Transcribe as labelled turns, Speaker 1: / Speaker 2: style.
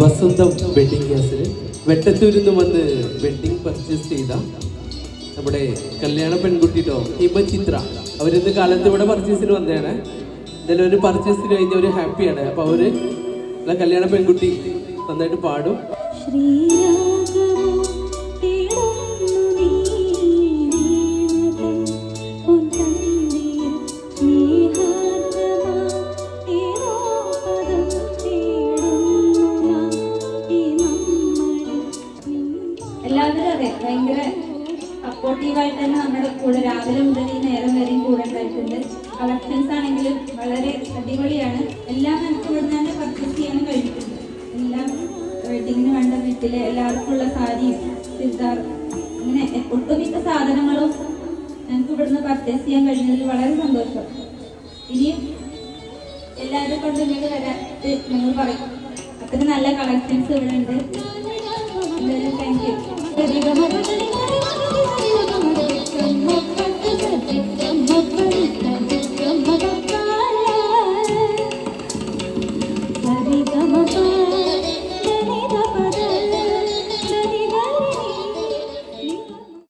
Speaker 1: വസന്തം വെഡിങ് ഗ്യാസിൽ വെട്ടത്തൂരിൽ നിന്ന് വന്ന് വെഡിങ് പർച്ചേസ് ചെയ്ത നമ്മുടെ കല്യാണ പെൺകുട്ടിട്ടോ ഹിമചിത്ര അവരിന്ന് കാലത്ത് ഇവിടെ പർച്ചേസിന് വന്നതാണ്. എന്തായാലും ഒരു പർച്ചേസിന് കഴിഞ്ഞ ഒരു ഹാപ്പിയാണ്. അപ്പോൾ അവര് കല്യാണ പെൺകുട്ടി നന്നായിട്ട് പാടും.
Speaker 2: എല്ലാവരും അതെ ഭയങ്കര സപ്പോർട്ടീവായിട്ട് തന്നെ നമ്മുടെ കൂടെ രാവിലെ മുതൽ ഈ നേരം വരെയും കൂടെ ഉണ്ടായിട്ടുണ്ട്. കളക്ഷൻസ് ആണെങ്കിലും വളരെ അടിപൊളിയാണ്. എല്ലാം നമുക്ക് ഇവിടെ തന്നെ പർച്ചേസ് ചെയ്യാൻ കഴിഞ്ഞിട്ടുണ്ട്. എല്ലാം വെഡിങ്ങിന് വേണ്ട വീട്ടിലെ എല്ലാവർക്കും ഉള്ള സാരിയും ചുരിദാർ അങ്ങനെ ഒട്ടുമിക്ക സാധനങ്ങളും ഞങ്ങൾക്ക് ഇവിടുന്ന് പർച്ചേസ് ചെയ്യാൻ കഴിഞ്ഞതിൽ വളരെ സന്തോഷം. ഇനിയും എല്ലാവരും കൊണ്ട് ഇങ്ങോട്ട് വരാൻ ഞങ്ങൾ പറയും. അത്ര നല്ല കളക്ഷൻസ് ഇവിടെ ഉണ്ട്.